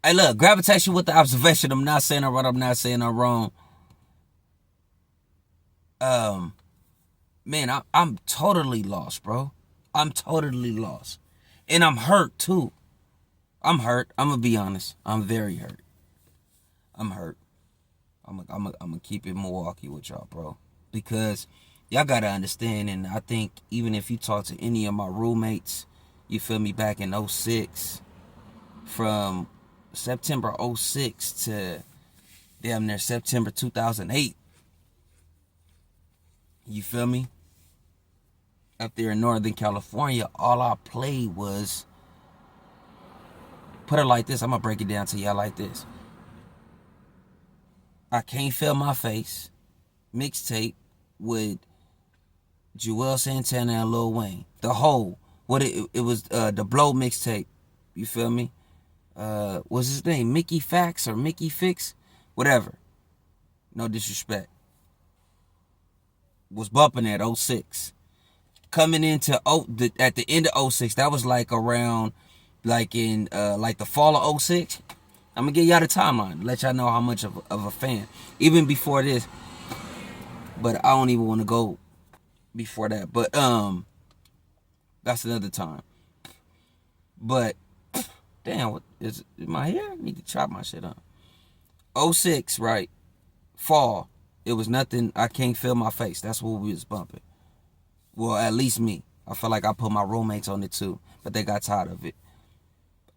Hey, look, gravitation with the observation. I'm not saying I'm right. I'm not saying I'm wrong. Man, I'm totally lost, bro. I'm totally lost. And I'm hurt, too. I'm hurt. I'm going to be honest. I'm very hurt. I'm hurt. I'm gonna keep it Milwaukee with y'all, bro. Because y'all got to understand, and I think even if you talk to any of my roommates, you feel me, back in '06, from September '06 to damn near September 2008, you feel me? Up there in Northern California, all I played was, put it like this, I'm going to break it down to y'all like this. I Can't Feel My Face, mixtape with Juelz Santana and Lil Wayne. The whole, it was the Blow mixtape. You feel me? What's his name? Mickey Fax or Mickey Fix? Whatever. No disrespect. Was bumping at '06. Coming into at the end of '06, that was like around, like in like the fall of '06. I'm gonna give y'all the timeline, let y'all know how much of a fan. Even before this, but I don't even want to go before that. But that's another time. But damn, what is my hair? I need to chop my shit up. '06, right? Fall. It was nothing. I Can't Feel My Face. That's what we was bumping. Well, at least me. I feel like I put my roommates on it too, but they got tired of it.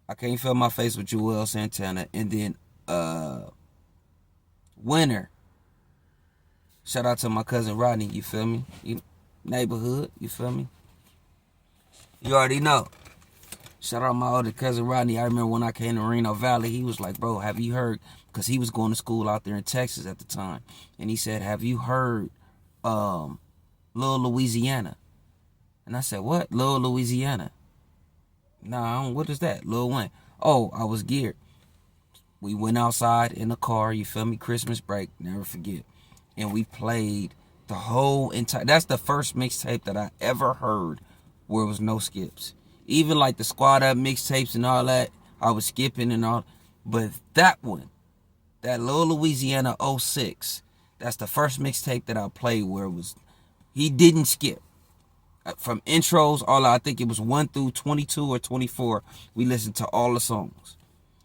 I Can't Feel My Face with Juelz Santana, and then Winter. Shout out to my cousin Rodney. You feel me? Neighborhood. You feel me? You already know. Shout out my older cousin Rodney. I remember when I came to Reno Valley, he was like, bro, have you heard? Because he was going to school out there in Texas at the time. And he said, have you heard Lil Louisiana? And I said, what? Lil Louisiana? Nah, what is that? Lil Wayne. Oh, I was geared. We went outside in the car, you feel me? Christmas break, never forget. And we played the whole entire, that's the first mixtape that I ever heard where it was no skips. Even like the Squad Up mixtapes and all that, I was skipping and all. But that one, that Lil Louisiana '06, that's the first mixtape that I played where it was, he didn't skip. From intros, I think it was 1 through 22 or 24, we listened to all the songs.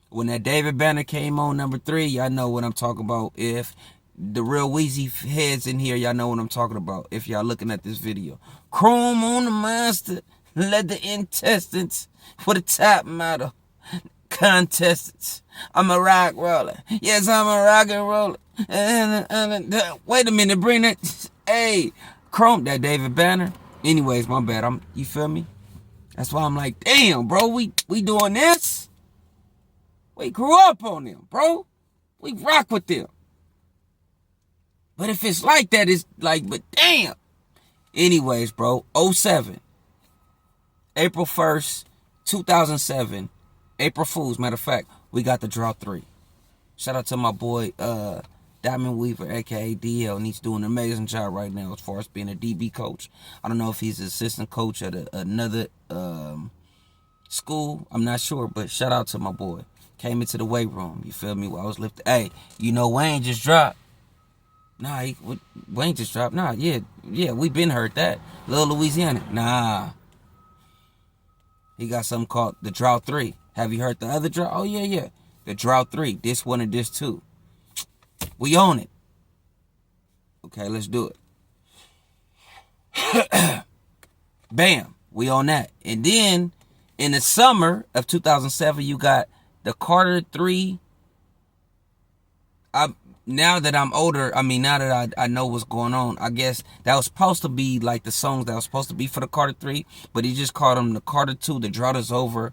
When that David Banner came on number 3, y'all know what I'm talking about. If the real Wheezy heads in here, y'all know what I'm talking about. If y'all looking at this video. Chrome on the monster, let the intestines for the top model. Contestants. I'm a rock roller. Yes, I'm a rock and roller. Wait a minute, bring that. Hey, Chrome, that David Banner. Anyways, my bad. You feel me? That's why I'm like, damn, bro, we doing this? We grew up on them, bro. We rock with them. But if it's like that, it's like, but damn. Anyways, bro, '07. April 1st, 2007. April Fools, matter of fact, we got the Draw 3. Shout out to my boy, Diamond Weaver, aka DL, and he's doing an amazing job right now as far as being a DB coach. I don't know if he's an assistant coach at another school. I'm not sure, but shout out to my boy. Came into the weight room, you feel me? While I was lifting. Hey, you know Wayne just dropped. Nah, Wayne just dropped. Nah, yeah, we been heard that. Lil Louisiana. Nah. He got something called the Drought 3. Have you heard the other Drought? Oh, yeah. The Drought 3. This one and this too. We own it. Okay, let's do it. Bam. We own that. And then, in the summer of 2007, you got the Carter 3. Now that I'm older, now that I know what's going on, I guess that was supposed to be like the songs that was supposed to be for the Carter 3, but he just called them the Carter 2, the Drought is Over,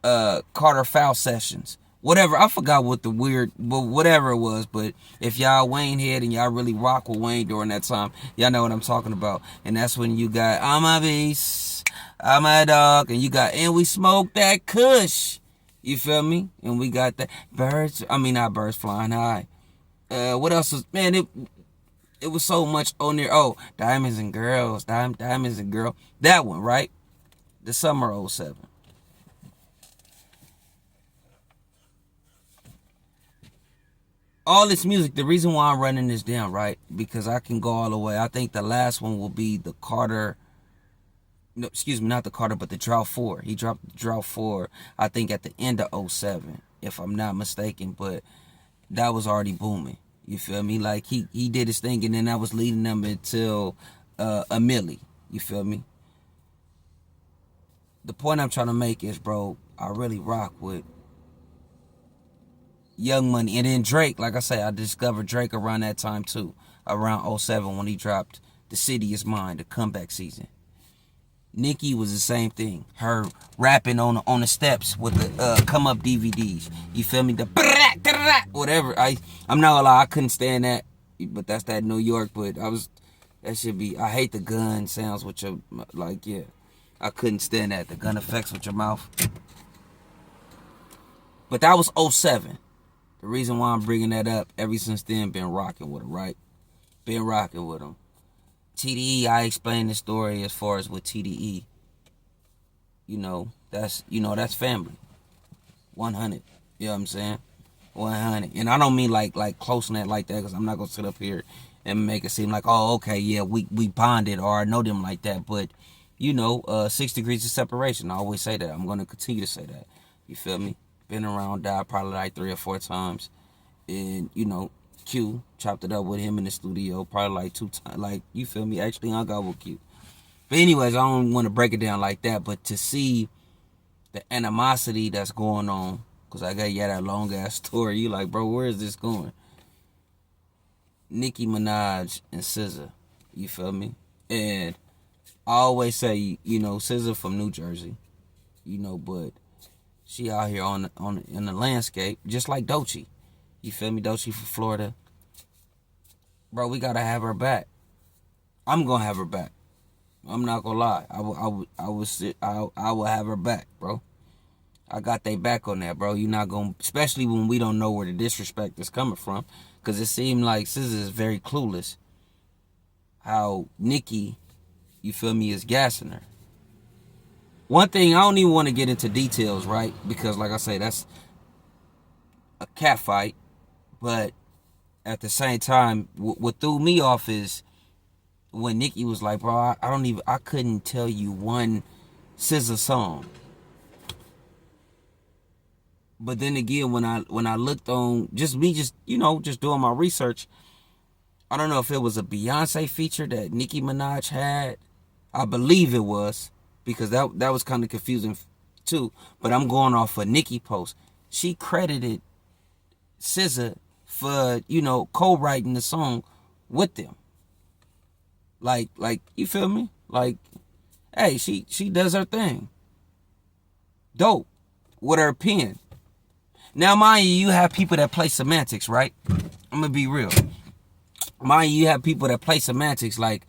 Carter Foul Sessions. Whatever, I forgot what the weird, whatever it was, but if y'all Wayne head and y'all really rock with Wayne during that time, y'all know what I'm talking about. And that's when you got I'm a beast, I'm a dog, and you got and we smoke that kush. You feel me? And we got that not birds flying high. What else was, man, it was so much on there. Oh, Diamonds and Girls, Diamonds and Girl. That one, right? The summer '07. all this music, the reason why I'm running this down, right? Because I can go all the way. I think the last one will be the Carter. No, excuse me, not the Carter, but the Drought 4. He dropped the Drought 4, I think, at the end of '07, if I'm not mistaken. But that was already booming. You feel me? Like, he did his thing, and then that was leading them until a Millie. You feel me? The point I'm trying to make is, bro, I really rock with Young Money. And then Drake, like I say, I discovered Drake around that time too. Around '07 when he dropped The City Is Mine, the comeback season. Nicki was the same thing. Her rapping on the steps with the come up DVDs. You feel me? The whatever. I'm not gonna lie, I couldn't stand that. But that's that New York. But that should be. I hate the gun sounds with your, like, yeah. I couldn't stand that. The gun effects with your mouth. But that was '07. The reason why I'm bringing that up, ever since then, been rocking with him, right? Been rocking with him. TDE, I explained the story as far as with TDE. That's family. 100. You know what I'm saying? 100. And I don't mean like close net like that, because I'm not going to sit up here and make it seem like, oh, okay, yeah, we bonded, or I know them like that. But, 6 degrees of separation. I always say that. I'm going to continue to say that. You feel me? Been around, died probably like 3 or 4 times. And, Q, chopped it up with him in the studio probably like 2 times. Like, you feel me? Actually, I got with Q. But anyways, I don't want to break it down like that. But to see the animosity that's going on, because I got that long-ass story. You like, bro, where is this going? Nicki Minaj and SZA. You feel me? And I always say, SZA from New Jersey. But she out here in the landscape, just like Doechii. You feel me? Doechii from Florida. Bro, we gotta have her back. I'm gonna have her back. I'm not gonna lie. I will have her back, bro. I got they back on that, bro. You're not gonna, especially when we don't know where the disrespect is coming from, because it seemed like SZA is very clueless. How Nicki, you feel me, is gassing her. One thing, I don't even want to get into details, right? Because, like I say, that's a cat fight. But at the same time, what threw me off is when Nicki was like, bro, I couldn't tell you one SZA song. But then again, when I looked on, just doing my research, I don't know if it was a Beyonce feature that Nicki Minaj had. I believe it was, because that was kind of confusing too. But I'm going off a Nicki post. She credited SZA for, co-writing the song with them. Like, you feel me? Like, hey, she does her thing. Dope. With her pen. Now, mind you have people that play semantics, right? I'm gonna be real. Mind you have people that play semantics like,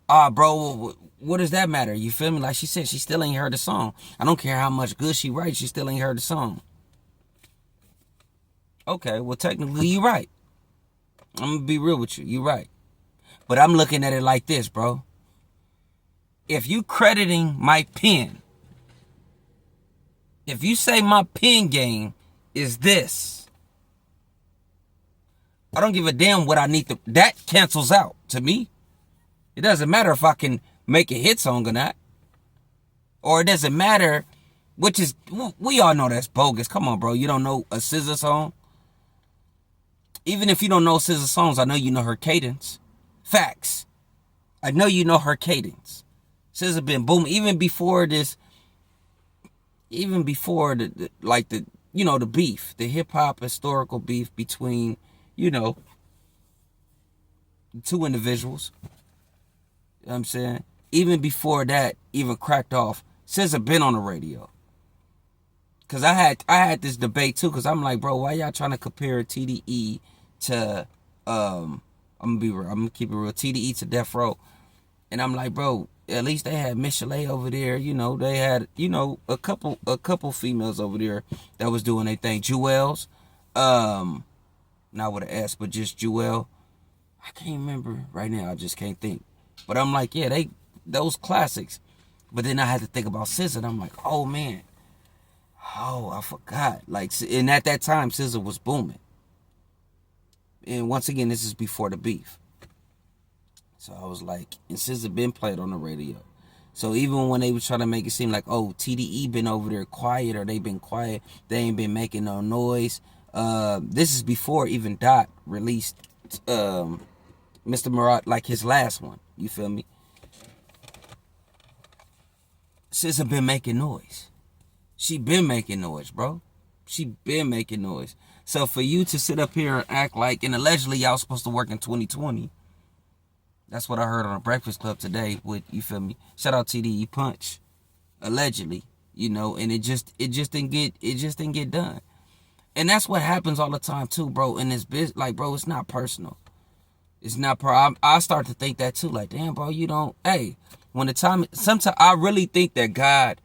bro, what does that matter? You feel me? Like she said, she still ain't heard the song. I don't care how much good she writes, she still ain't heard the song. Okay, well, technically, you're right. I'm going to be real with you. You're right. But I'm looking at it like this, bro. If you crediting my pen, if you say my pen game is this, I don't give a damn what I need to... That cancels out to me. It doesn't matter if I can make a hit song or not. Or it doesn't matter, which is... We all know that's bogus. Come on, bro. You don't know a SZA song? Even if you don't know SZA songs, I know you know her cadence. Facts. I know you know her cadence. SZA been booming even before this. Even before the beef, the hip hop historical beef between, the two individuals. You know what I'm saying? Even before that even cracked off, SZA been on the radio. Cause I had this debate too, cause I'm like, bro, why y'all trying to compare TDE to I'm gonna keep it real, TDE to Death Row. And I'm like, bro, at least they had Michelet over there, they had, a couple females over there that was doing their thing. Jewels, not with an S, but just Jewel. I can't remember right now, I just can't think. But I'm like, yeah, those classics. But then I had to think about SZA, and I'm like, oh man. Oh, I forgot. Like, and at that time, SZA was booming. And once again, this is before the beef. So I was like, and SZA been played on the radio. So even when they was trying to make it seem like, oh, TDE been over there quiet, or they been quiet, they ain't been making no noise. This is before even Dot released Mr. Murat, like his last one. You feel me? SZA been making noise. She been making noise, bro. She been making noise. So for you to sit up here and act like, and allegedly y'all supposed to work in 2020. That's what I heard on the Breakfast Club today with, you feel me? Shout out TDE Punch. Allegedly, you know, and it just didn't get done. And that's what happens all the time too, bro, in this business. Like, bro, it's not personal. It's not I start to think that too. Like, damn, bro, you don't, hey, when the time, sometimes I really think that God,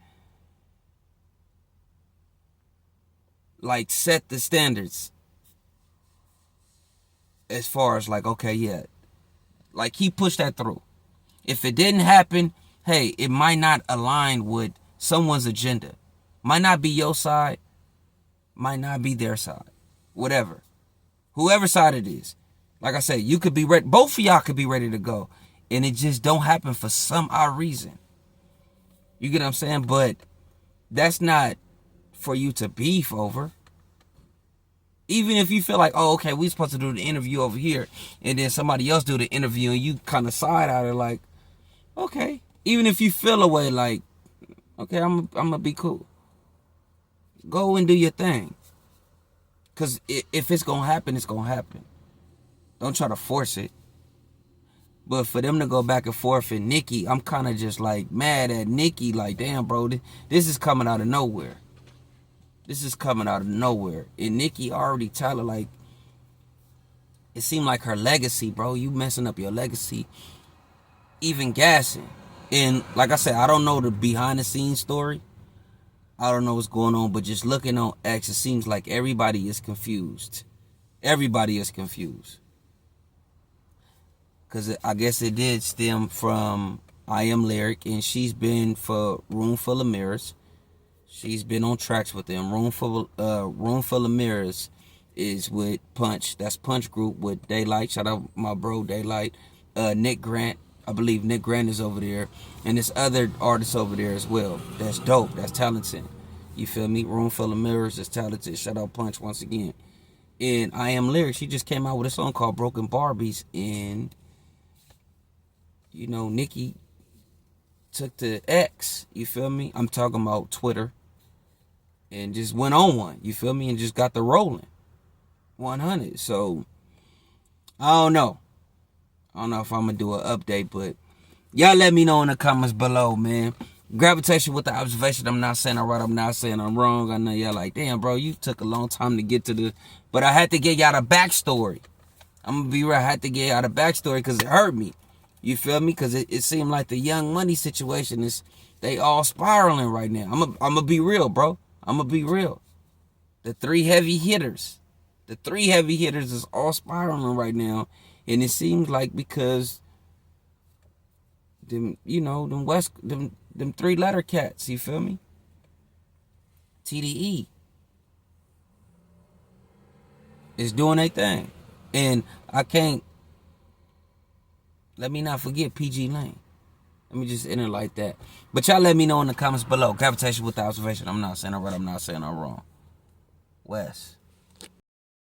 like, set the standards as far as, like, okay, yeah, like, he pushed that through. If it didn't happen, hey, it might not align with someone's agenda. Might not be your side, might not be their side. Whatever. Whoever side it is. Like I said, you could be ready. Both of y'all could be ready to go. And it just don't happen for some odd reason. You get what I'm saying? But that's not for you to beef over. Even if you feel like, oh, okay, we supposed to do the interview over here, and then somebody else do the interview, and you kind of side out it like, okay. Even if you feel a way like, okay, I'm gonna be cool. Go and do your thing. Because if it's going to happen, it's going to happen. Don't try to force it. But for them to go back and forth and Nicki, I'm kind of just like mad at Nicki. Like, damn, bro, this is coming out of nowhere. This is coming out of nowhere. And Nicki already tell her, like, it seemed like her legacy, bro. You messing up your legacy. Even gassing. And like I said, I don't know the behind the scenes story. I don't know what's going on. But just looking on X, it seems like everybody is confused. Everybody is confused. Because I guess it did stem from I Am Lyric. And she's been for Room Full of Mirrors. She's been on tracks with them. Room Full of Mirrors is with Punch. That's Punch Group with Daylight. Shout out my bro Daylight. Nick Grant. I believe Nick Grant is over there. And there's other artists over there as well. That's dope. That's talented. You feel me? Room Full of Mirrors is talented. Shout out Punch once again. And I Am Lyric. She just came out with a song called Broken Barbies. And, you know, Nicki took to X. You feel me? I'm talking about Twitter. And just went on one. You feel me? And just got the rolling. 100. So, I don't know. I don't know if I'm going to do an update, but y'all let me know in the comments below, man. Gravitation with the observation. I'm not saying I'm right. I'm not saying I'm wrong. I know y'all like, damn, bro, you took a long time to get to the... But I had to get y'all the backstory. I'm going to be real. I had to get y'all the backstory because it hurt me. You feel me? Because it seemed like the Young Money situation is... They all spiraling right now. I'm going to be real, bro. I'm going to be real. The three heavy hitters is all spiraling right now. And it seems like because them, you know, them three-letter cats, you feel me? TDE is doing their thing. And I can't, let me not forget PG Lane. Let me just end it like that. But y'all let me know in the comments below. Gravitation with the observation. I'm not saying I'm right. I'm not saying I'm wrong. Wes.